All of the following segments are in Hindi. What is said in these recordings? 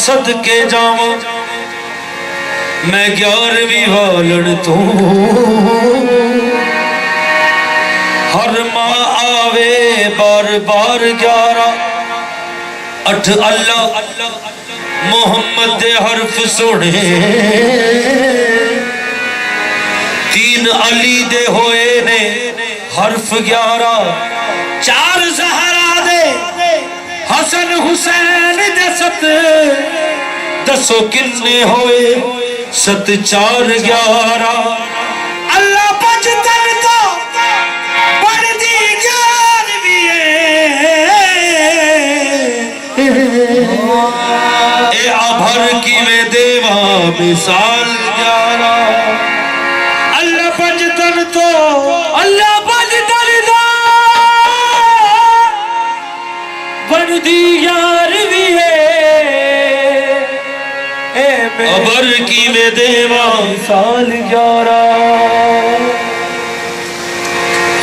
सदके जावा मैं 11वीं वालण तू हर माँ आवे बार बार 11 8 अल्लाह मोहम्मद दे हरफ सुने 3 अली दे होए ने हरफ 11 4 ज़हरा दे हसन हुसैन दे 7 दसो किन्ने होए 7 4 11 अल्लाह बचतन तो बढ़दी 11वीं ए आभर की में देवा मिसाल 11 अल्लाह बचतन तो अल्लाह बचतन तो बढ़दी 11वीं अबर की में देवा साल 11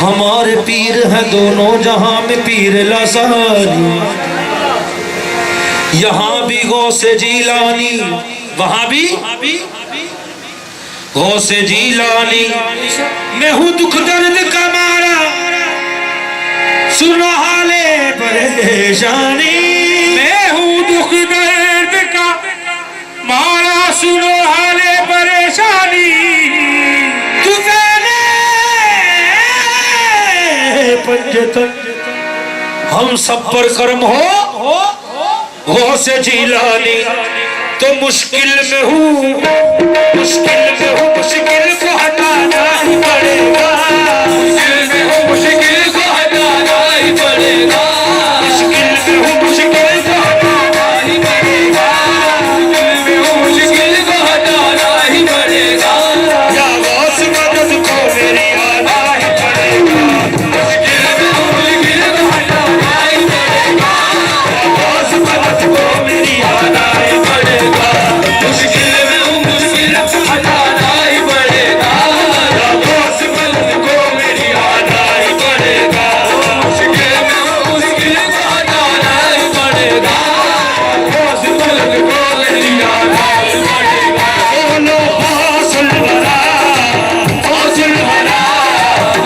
हमारे पीर हैं दोनों जहां में पीर लासानी यहाँ भी गौसे जीलानी वहां भी गौसे जीलानी मैं हूँ दुख दर्द का मारा सुनो हाले परेशानी मैं हूँ दुख दर्द का मारा सुनो हाले परेशानी तुझे पंजतन हम सब पर कर्म हो से जीलानी तो मुश्किल में हूँ मुश्किल को हटाना ही पड़ेगा मुश्किल में हूँ मुश्किल को हटाना ही पड़ेगा मुश्किल में हूँ मुश्किल को हटाना ही पड़ेगा मुश्किल को हटाना ही पड़ेगा या गौस मदद को मेरी आना ही पड़ेगा मुश्किल में हूँ मुश्किल को हटाना ही पड़ेगा या गौस मदद को मेरी आना ही पड़ेगा मुश्किल में हूँ मुश्किल को हटाना ही पड़ेगा या गौस मदद को मेरी आना ही पड़ेगा मुश्किल में हूँ मुश्किल को हटाना ही पड़ेगा गौस मदद को मेरी आना ही पड़ेगा बोलो हौसल भरा हौसल भरा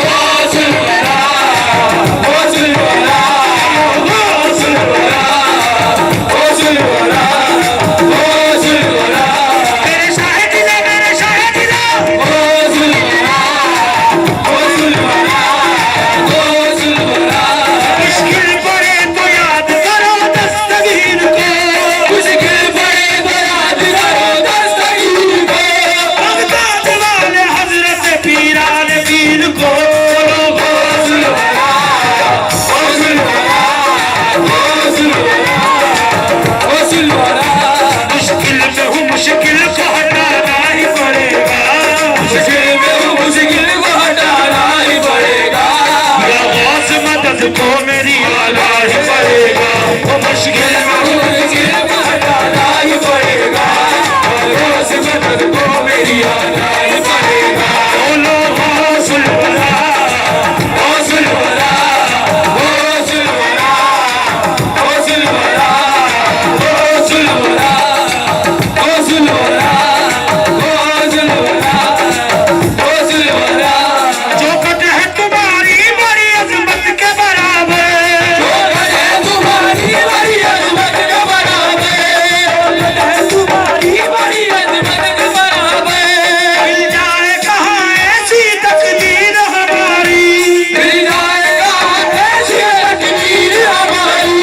हौसल भरा हौसल भरा हौसल भरा हौसल भरा हौसल भरा मेरे शाहिद ने हौसल भरा हौसल भरा हौसल भरा मुश्किल पड़े तो याद करो दस्तगीर को मुश्किल पड़े तो याद करो दस्तगीर को बगदाद वाले हजरत पीरान पीर को हौसल भरा हौसल भरा हौसल भरा हौसल भरा मुश्किल में हूँ मुश्किल को हटाना ही पड़ेगा मुश्किल में हूँ मुश्किल को हटाना ही पड़ेगा या गौस मदद को मेरी आना ही पड़ेगा वो मुश्किल में हूँ मुश्किल को हटाना ही पड़ेगा गौस मदद को मेरी आना ही पड़ेगा बोलो हौसल भरा हौसल भरा हौसल भरा हौसल भरा हौसल भरा हौसल भरा हौसल भरा हौसल भरा चौखट है तुम्हारी बड़ी अजमत के बराबर चौखट है तुम्हारी बड़ी अजमत के बराबर चौखट है तुम्हारी बड़ी अजमत के बराबर मिल जाए कहाँ ऐसी तकदीर हमारी मिल जाए कहाँ ऐसी तकदीर हमारी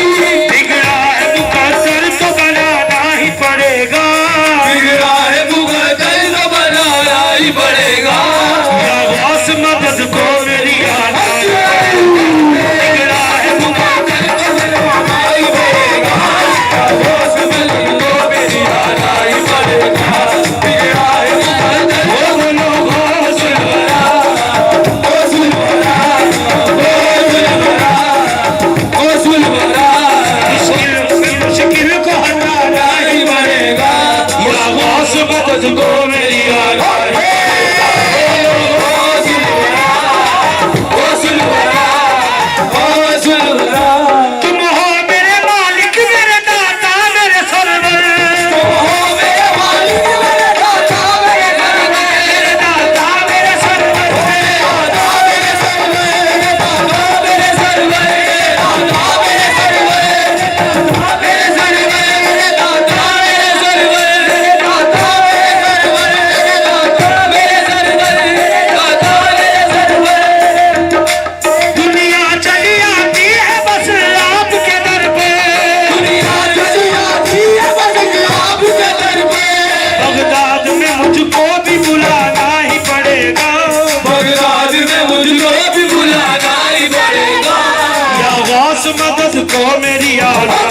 बिगड़ा है मुकद्दर तो बनाना ही पड़ेगा बिगड़ा है मुकद्दर तो बनाना ही पड़ेगा या गौस मदद को मेरी आना ही पड़ेगा बिगड़ा है मुकद्दर तो बनाना ही पड़ेगा या गौस मदद को मेरी आना ही पड़ेगा बिगड़ा है मुकद्दर वो बोलो हौसल भरा हौसल भरा हौसल भरा हौसल भरा मुश्किल को हटाना ही पड़ेगा या गौस मदद को मेरी आना ही पड़ेगा हौसल भरा हौसल भरा हौसल भरा तुम हो मेरे मालिक मेरे दाता मेरे सरवर मेरी आना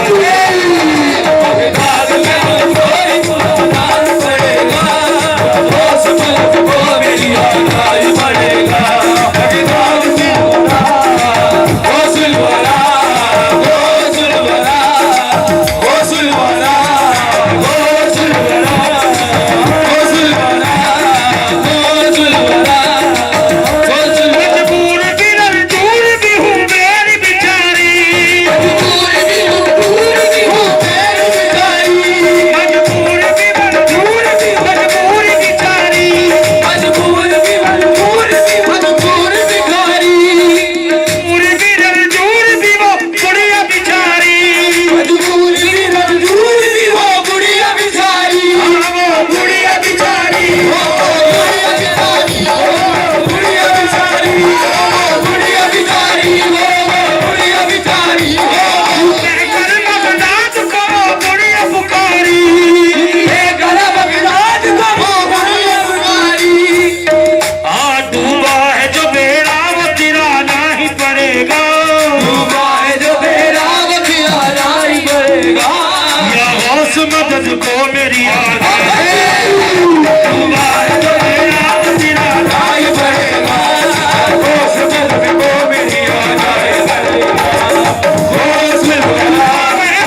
मदद को मेरी आना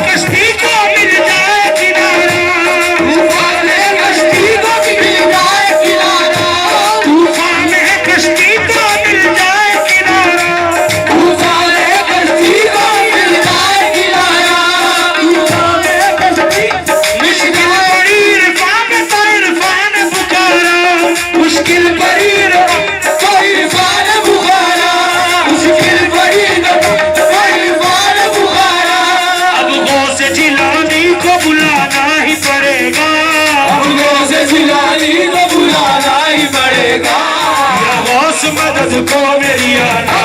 कश्ती को मिल जाए किनारा कश्ती को मिल जाए किनारा तूफान में कश्ती को मिल जाए किनारा तूफान में कश्ती को मिल जाए किनारा तूफान में कश्ती मुश्किल बड़ी इरफान तो इरफान पुकारा मुश्किल बड़ी तो इरफान पुकारा मुश्किल बड़ी तो इरफान पुकारा अब गौसे जिलानी को बुलाना ही पड़ेगा अब गौसे जिलानी को बुलाना ही पड़ेगा या गौस मदद को मेरी आना